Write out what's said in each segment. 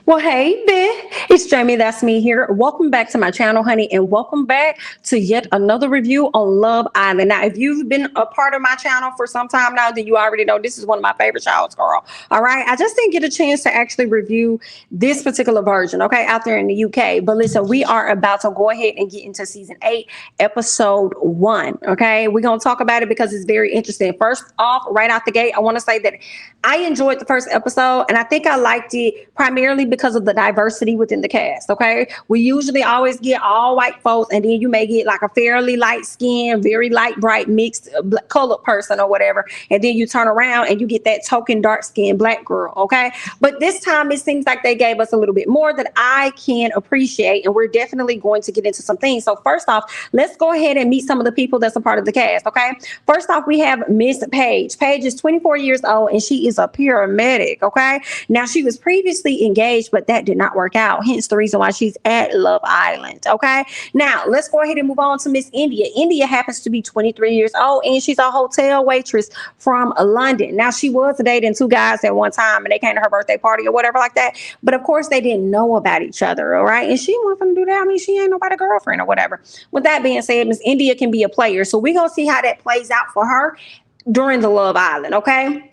Well, hey, it's Jamie. That's me here. Welcome back to my channel, honey, and welcome back to yet another review on Love Island. Now, if you've been a part of my channel for some time now, then you already know this is one of my favorite shows, girl. All right. I just didn't get a chance to actually review this particular version, okay, out there in the UK. But listen, we are about to go ahead and get into season 8, episode 1. Okay. We're going to talk about it because it's very interesting. First off, right out the gate, I want to say that I enjoyed the first episode, and I think I liked it primarily because of the diversity within the cast. Okay, we usually always get all white folks, and then you may get like a fairly light skinned, very light, bright, mixed colored person or whatever, and then you turn around and you get that token dark skinned black girl. Okay, but this time it seems like they gave us a little bit more that I can appreciate, and we're definitely going to get into some things. So first off, let's go ahead and meet some of the people that's a part of the cast. Okay, first off, we have Miss Paige. Paige is 24 years old, and she is a paramedic. Okay, now she was previously engaged, but that did not work out, hence the reason why she's at Love Island. Okay, now let's go ahead and move on to Miss India. India happens to be 23 years old, and she's a hotel waitress from London. Now, she was dating 2 guys at one time, and they came to her birthday party or whatever like that, but of course they didn't know about each other. All right, and she wasn't gonna do that. I mean, she ain't nobody girlfriend or whatever. With that being said, Miss India can be a player, so we're gonna see how that plays out for her during the Love Island. Okay,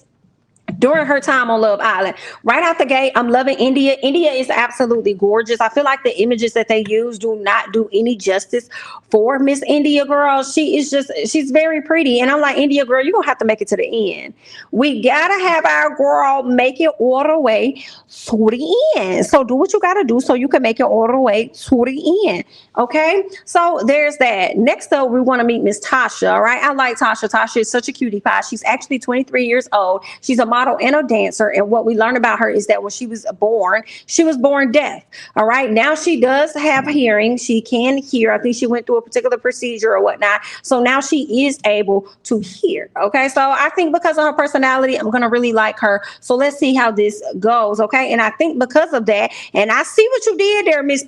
during her time on Love Island. Right out the gate, I'm loving India. India is absolutely gorgeous. I feel like the images that they use do not do any justice for Miss India, girl. She's very pretty. And I'm like, India, girl, you're going to have to make it to the end. We got to have our girl make it all the way to the end. So do what you got to do so you can make it all the way to the end. Okay? So there's that. Next up, we want to meet Miss Tasha. All right? I like Tasha. Tasha is such a cutie pie. She's actually 23 years old. She's a model and a dancer, and what we learned about her is that when she was born deaf. All right, now she does have hearing. She can hear. I think she went through a particular procedure or whatnot, so now she is able to hear. Okay, so I think because of her personality, I'm gonna really like her. So let's see how this goes. Okay, and I think because of that, and I see what you did there, Miss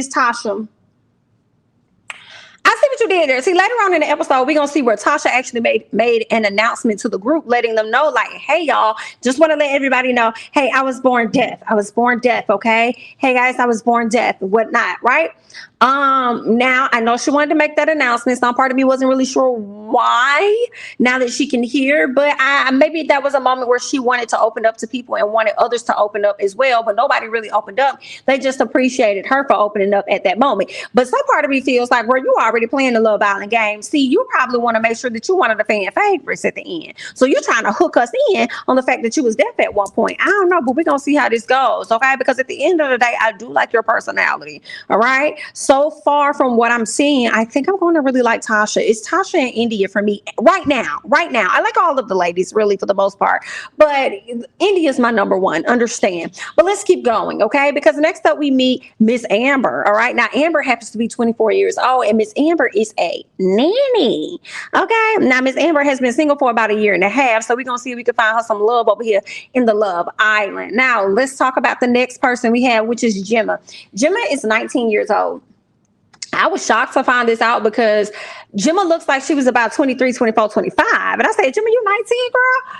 Tasha. I see what you did there. See, later on in the episode, we're going to see where Tasha actually made an announcement to the group, letting them know, like, hey, y'all, just want to let everybody know, hey, I was born deaf. I was born deaf, okay? Hey, guys, I was born deaf and whatnot, right? Now, I know she wanted to make that announcement. Some part of me wasn't really sure why, now that she can hear, but maybe that was a moment where she wanted to open up to people and wanted others to open up as well, but nobody really opened up. They just appreciated her for opening up at that moment. But some part of me feels like, where you already playing the Love Island game, see, you probably want to make sure that you're one of the fan favorites at the end. So you're trying to hook us in on the fact that you was deaf at one point. I don't know, but we're going to see how this goes, okay? Because at the end of the day, I do like your personality, all right? So far from what I'm seeing, I think I'm going to really like Tasha. It's Tasha and India for me right now. I like all of the ladies, really, for the most part, but India's my number one, understand? But let's keep going, okay? Because next up we meet Miss Amber, all right? Now, Amber happens to be 24 years old, and Miss Amber is a nanny, okay? Now, Miss Amber has been single for about 1.5 years, so we're going to see if we can find her some love over here in the Love Island. Now, let's talk about the next person we have, which is Gemma. Gemma is 19 years old. I was shocked to find this out because Gemma looks like she was about 23, 24, 25. And I said, Gemma, you 19, girl?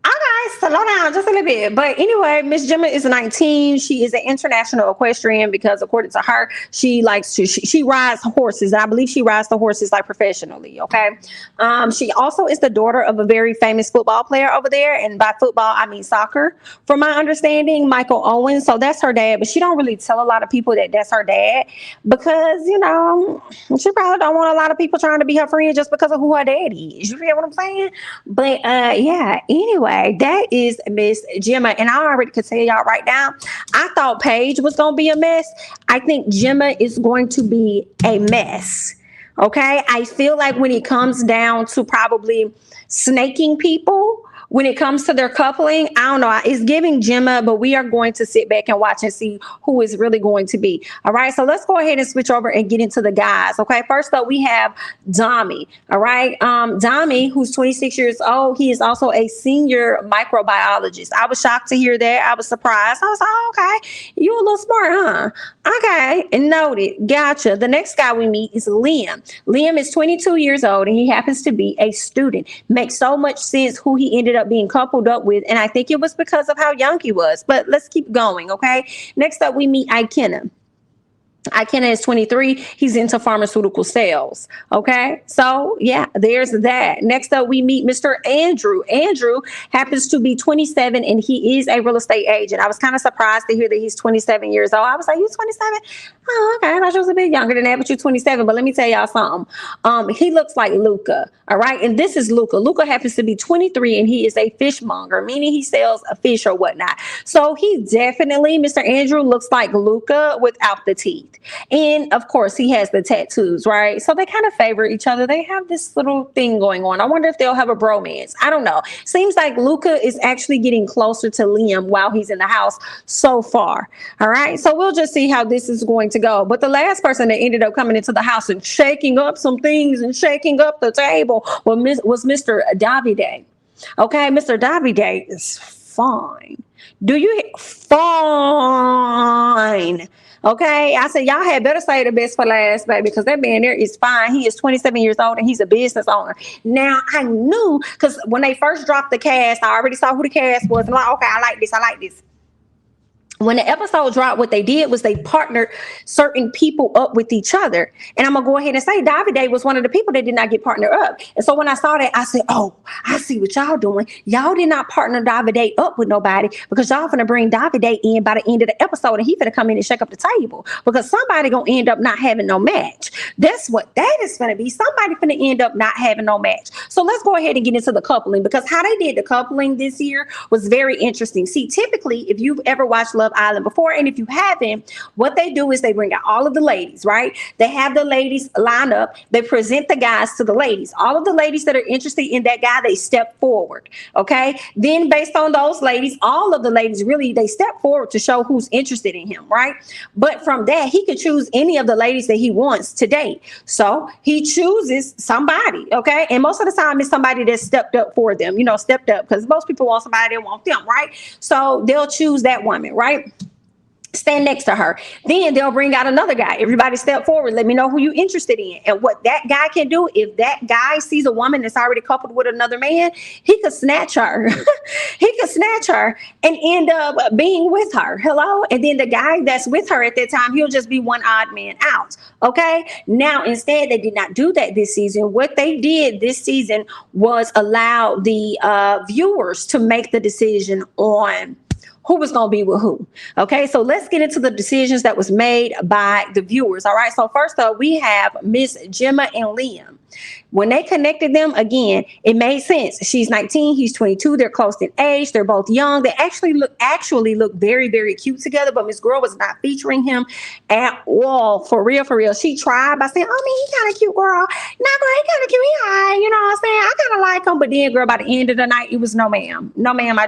Okay, slow down just a little bit. But anyway, Miss Gemma is 19. She is an international equestrian because, according to her, she likes to she rides horses. I believe she rides the horses like professionally. Okay. She also is the daughter of a very famous football player over there, and by football I mean soccer, from my understanding, Michael Owen. So that's her dad, but she don't really tell a lot of people that that's her dad because, you know, she probably don't want a lot of people trying to be her friend just because of who her dad is. You feel what I'm saying? But yeah. Anyway. That is Miss Gemma, and I already could tell y'all right now, I thought Paige was going to be a mess. I think Gemma is going to be a mess. Okay, I feel like when it comes down to probably snaking people, when it comes to their coupling, I don't know. It's giving Gemma, but we are going to sit back and watch and see who is really going to be. All right. So let's go ahead and switch over and get into the guys. Okay. First up, we have Dami. All right. Dami, who's 26 years old. He is also a senior microbiologist. I was shocked to hear that. I was surprised. I was like, oh, okay. You a little smart, huh? Okay. And noted. Gotcha. The next guy we meet is Liam. Liam is 22 years old, and he happens to be a student. Makes so much sense who he ended ended up being coupled up with, and I think it was because of how young he was. But let's keep going, okay? Next up, we meet Ikena. Ikena is 23. He's into pharmaceutical sales. Okay. So yeah, there's that. Next up, we meet Mr. Andrew. Andrew happens to be 27 and he is a real estate agent. I was kind of surprised to hear that he's 27 years old. I was like, you 27? Oh, okay. I thought you was a bit younger than that, but you're 27. But let me tell y'all something. He looks like Luca. All right. And this is Luca. Luca happens to be 23 and he is a fishmonger, meaning he sells a fish or whatnot. So he definitely, Mr. Andrew looks like Luca without the teeth. And of course, he has the tattoos, right? So they kind of favor each other. They have this little thing going on. I wonder if they'll have a bromance. I don't know. Seems like Luca is actually getting closer to Liam while he's in the house so far. All right. So we'll just see how this is going to go. But the last person that ended up coming into the house and shaking up some things and shaking up the table was Mr. Davide. Okay. Mr. Davide is fine. Do you fine? Okay, I said y'all had better say the best for last, baby, because that man there is fine. He is 27 years old and he's a business owner. Now I knew because when they first dropped the cast, I already saw who the cast was. I'm like, okay, I like this. I like this. When the episode dropped, what they did was they partnered certain people up with each other. And I'm going to go ahead and say Davide was one of the people that did not get partnered up. And so when I saw that, I said, oh, I see what y'all doing. Y'all did not partner Davide up with nobody because y'all finna bring Davide in by the end of the episode and he finna come in and shake up the table because somebody going to end up not having no match. That's what that is finna be. Somebody finna end up not having no match. So let's go ahead and get into the coupling because how they did the coupling this year was very interesting. See, typically, if you've ever watched Love Island before, and if you haven't, what they do is they bring out all of the ladies, right? They have the ladies line up. They present the guys to the ladies. All of the ladies that are interested in that guy, they step forward. Okay. Then based on those ladies, all of the ladies really, they step forward to show who's interested in him, right? But from that, he could choose any of the ladies that he wants to date. So he chooses somebody. Okay. And most of the time it's somebody that stepped up for them, stepped up because most people want somebody that want them, right? So they'll choose that woman, right? Stand next to her. Then they'll bring out another guy. Everybody step forward. Let me know who you're interested in. And what that guy can do, if that guy sees a woman that's already coupled with another man, he could snatch her. He could snatch her and end up being with her. Hello? And then the guy that's with her at that time, he'll just be one odd man out. Okay? Now, instead, they did not do that this season. What they did this season was allow the viewers to make the decision on who was going to be with who. Okay, so let's get into the decisions that was made by the viewers. All right, so first up, we have Miss Gemma and Liam. When they connected them, again, it made sense. She's 19, he's 22. They're close in age. They're both young. They actually look very, very cute together. But Miss Girl was not featuring him at all. For real, for real. She tried by saying, "Oh, he kind of cute, girl. Nah, girl, he kind of cute. He high. You know what I'm saying? I kind of like him." But then, girl, by the end of the night, it was no, ma'am. No, ma'am. I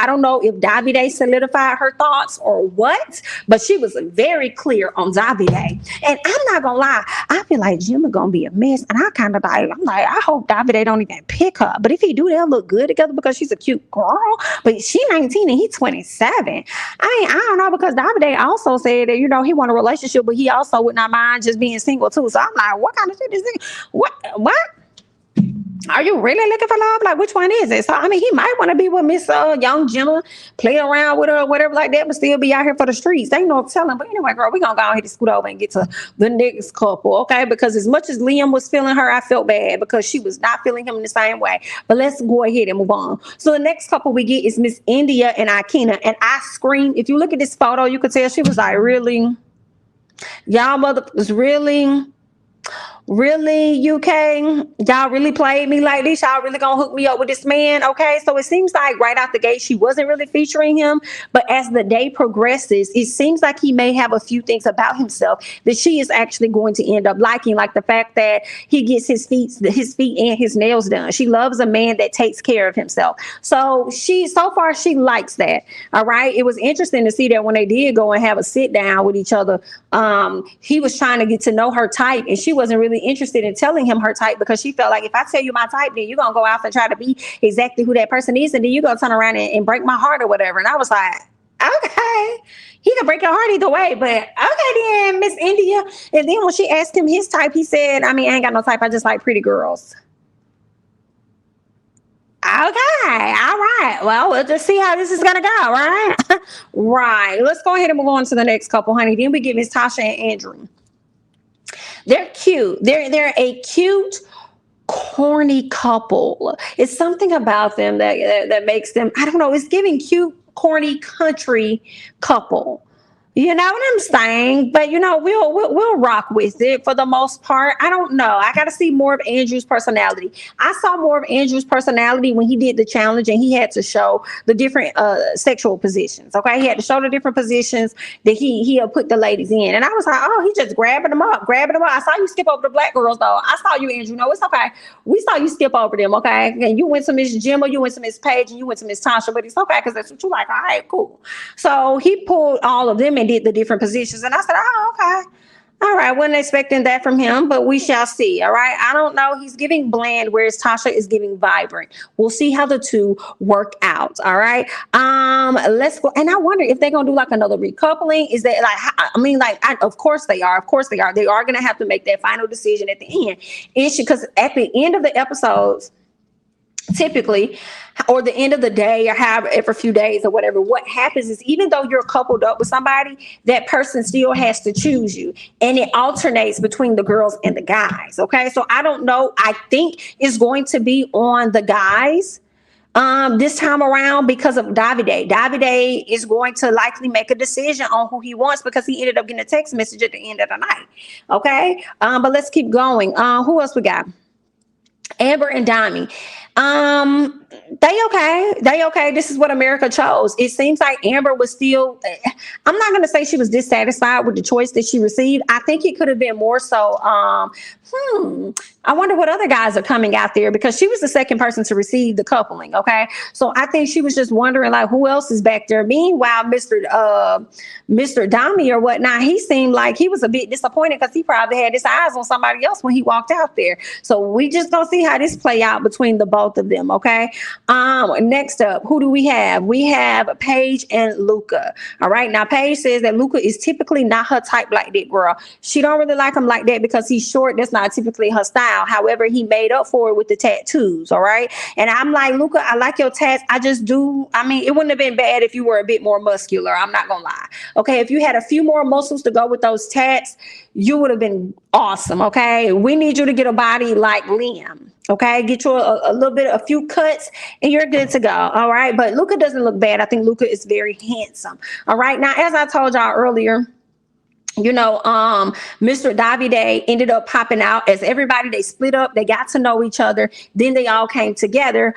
don't know if Davide solidified her thoughts or what, but she was very clear on Davide. And I'm not gonna lie, I feel like Gemma gonna be a mess. And I'm like, I hope Davide don't even pick her. But if he do, they'll look good together because she's a cute girl. But she 19 and he's 27. I don't know, because Davide also said that, he want a relationship, but he also would not mind just being single too. So I'm like, what kind of shit is this? What? Are you really looking for love? Like, which one is it? So, he might want to be with Miss Young Gemma, play around with her or whatever like that, but still be out here for the streets. Ain't no telling. But anyway, girl, we're going to go ahead and scoot over and get to the next couple, okay? Because as much as Liam was feeling her, I felt bad because she was not feeling him in the same way. But let's go ahead and move on. So the next couple we get is Miss India and Ikena. And I screamed. If you look at this photo, you could tell she was like, really? Y'all mother was really UK, y'all really played me like this? Y'all really gonna hook me up with this man? Okay, so it seems like right out the gate she wasn't really featuring him, but as the day progresses, it seems like he may have a few things about himself that she is actually going to end up liking, like the fact that he gets his feet and his nails done. She loves a man that takes care of himself. So far she likes that. All right, it was interesting to see that when they did go and have a sit down with each other, he was trying to get to know her type, and she wasn't really interested in telling him her type because she felt like, if I tell you my type, then you're gonna go out and try to be exactly who that person is, and then you're gonna turn around and break my heart or whatever. And I was like, okay, he can break your heart either way, but okay then, Miss India. And then when she asked him his type, he said, I ain't got no type, I just like pretty girls. All right. Well, we'll just see how this is gonna go, right? Right. Let's go ahead and move on to the next couple, honey. Then we get Miss Tasha and Andrew. They're cute. They're a cute, corny couple. It's something about them that makes them, I don't know, it's giving cute, corny country couple. You know what I'm saying? But we'll rock with it for the most part. I don't know. I got to see more of Andrew's personality. I saw more of Andrew's personality when he did the challenge and he had to show the different sexual positions. Okay, he had to show the different positions that he put the ladies in, and I was like, oh, he just grabbing them up, grabbing them up. I saw you skip over the black girls though. I saw you, Andrew. No, it's okay. We saw you skip over them. Okay, and you went to Miss Gemma, you went to Miss Paige, and you went to Miss Tasha, but it's okay because that's what you like. All right, cool. So he pulled all of them and did the different positions. And I said, oh, okay. All right. Wasn't expecting that from him, but we shall see. All right. I don't know. He's giving bland, whereas Tasha is giving vibrant. We'll see how the two work out. All right. Let's go. And I wonder if they're gonna do like another recoupling. Is that of course they are. Of course they are. They are gonna have to make that final decision at the end. Because at the end of the episodes, typically, or the end of the day, or have every few days or whatever, what happens is even though you're coupled up with somebody, that person still has to choose you, and it alternates between the girls and the guys. Okay, so I don't know. I think it's going to be on the guys this time around because of Davide. Davide is going to likely make a decision on who he wants because he ended up getting a text message at the end of the night. Okay, but let's keep going. Who else we got? Amber and Dami. They okay. This is what America chose. It seems like Amber was still, I'm not going to say she was dissatisfied with the choice that she received. I think it could have been more so, I wonder what other guys are coming out there, because she was the second person to receive the coupling. Okay. So I think she was just wondering like who else is back there. Meanwhile, Mr. Dami or whatnot, he seemed like he was a bit disappointed because he probably had his eyes on somebody else when he walked out there. So we just gonna see how this play out between the both of them. Okay. Next up, who do we have? We have Paige and Luca. All right. Now Paige says that Luca is typically not her type like that, girl. She don't really like him like that because he's short. That's not typically her style. However, he made up for it with the tattoos. All right. And I'm like, Luca, I like your tats. I just do. I mean, it wouldn't have been bad if you were a bit more muscular. I'm not gonna lie. Okay. If you had a few more muscles to go with those tats, you would have been awesome. Okay. We need you to get a body like Liam. Okay. Get you a few cuts and you're good to go. All right. But Luca doesn't look bad. I think Luca is very handsome. All right. Now, as I told y'all earlier, Mr. Davide ended up popping out as everybody, they split up, they got to know each other. Then they all came together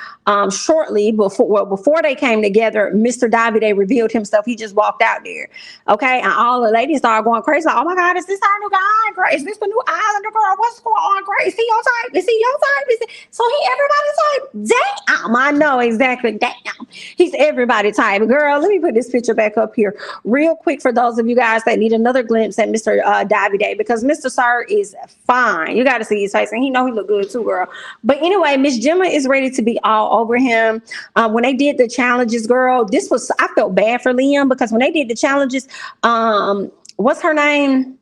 shortly before they came together. Mr. Davide revealed himself. He just walked out there. Okay. And all the ladies started going crazy. Like, oh my God, is this our new guy? Is this the new Islander girl? What's going on? Great. Is he your type? Is he your type? So he everybody's type? Damn. I know exactly. Damn. He's everybody type. Girl, let me put this picture back up here real quick for those of you guys that need another glimpse at Mr. Davide, because Mr. Sir is fine. You got to see his face, and he know he look good too, girl. But anyway, Miss Gemma is ready to be all over him. When they did the challenges, girl, I felt bad for Liam because when they did the challenges, what's her name?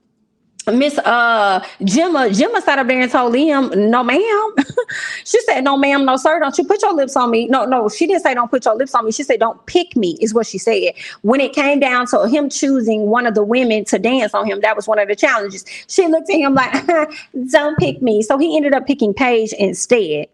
Miss Gemma sat up there and told Liam, no ma'am. She said, no ma'am, no sir, don't you put your lips on me. No, she didn't say don't put your lips on me. She said don't pick me, is what she said. When it came down to him choosing one of the women to dance on him, that was one of the challenges. She looked at him like, don't pick me. So he ended up picking Paige instead.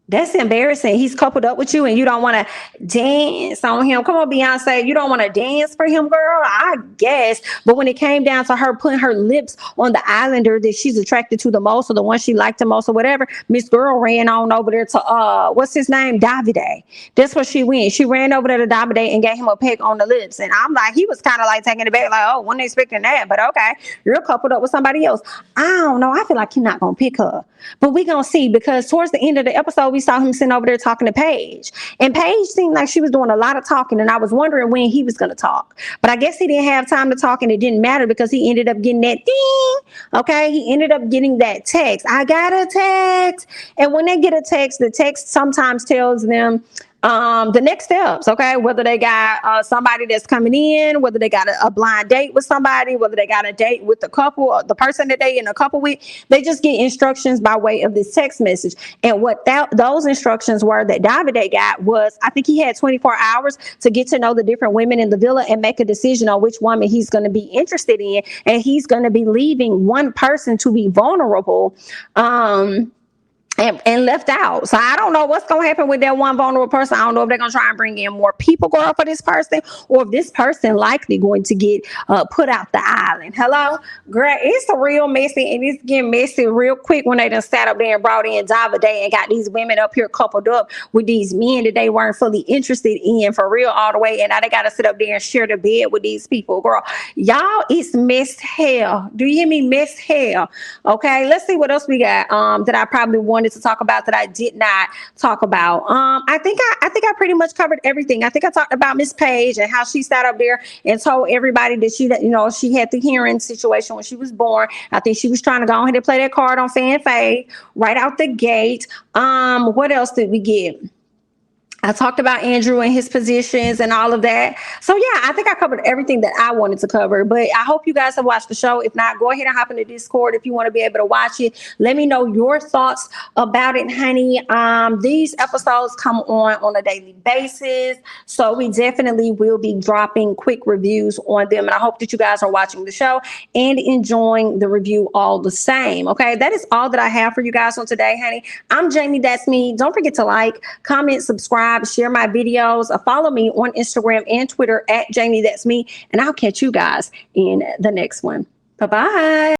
That's embarrassing. He's coupled up with you and you don't want to dance on him. Come on, Beyonce. You don't want to dance for him, girl? I guess. But when it came down to her putting her lips on the Islander that she's attracted to the most, or the one she liked the most or whatever, Miss Girl ran on over there to, what's his name? Davide. That's where she went. She ran over there to Davide and gave him a peck on the lips. And I'm like, he was kind of like taking it back, like, oh, wasn't expecting that. But okay, you're coupled up with somebody else. I don't know. I feel like he's not going to pick her. But we're going to see, because towards the end of the episode, we saw him sitting over there talking to Paige. And Paige seemed like she was doing a lot of talking, and I was wondering when he was going to talk. But I guess he didn't have time to talk, and it didn't matter because he ended up getting that ding. Okay, he ended up getting that text. I got a text. And when they get a text, the text sometimes tells them, the next steps, okay? Whether they got somebody that's coming in, whether they got a blind date with somebody, whether they got a date with the couple, or the person that they in a couple with, they just get instructions by way of this text message. And what those instructions were that Davide got was, I think he had 24 hours to get to know the different women in the villa and make a decision on which woman he's going to be interested in, and he's going to be leaving one person to be vulnerable. And left out. So I don't know what's going to happen with that one vulnerable person. I don't know if they're going to try and bring in more people, girl, for this person, or if this person likely going to get put out the island. Hello? Girl, it's a real messy, and it's getting messy real quick when they done sat up there and brought in Davide and got these women up here coupled up with these men that they weren't fully interested in for real all the way. And now they got to sit up there and share the bed with these people. Girl, y'all, it's mess hell. Do you hear me? Mess hell. Okay, let's see what else we got that I probably wanted to talk about that I did not talk about. I think I pretty much covered everything. I think I talked about Miss Page and how she sat up there and told everybody that she had the hearing situation when she was born. I think she was trying to go ahead and play that card on Fan Fade right out the gate. What else did we get? I talked about Andrew and his positions and all of that. So yeah, I think I covered everything that I wanted to cover, but I hope you guys have watched the show. If not, go ahead and hop into Discord if you want to be able to watch it. Let me know your thoughts about it, honey. These episodes come on a daily basis, so we definitely will be dropping quick reviews on them. And I hope that you guys are watching the show and enjoying the review all the same. Okay, that is all that I have for you guys on today, honey. I'm Jamie, that's me. Don't forget to like, comment, subscribe, share my videos, follow me on Instagram and Twitter at Jamie, that's me, and I'll catch you guys in the next one. Bye-bye.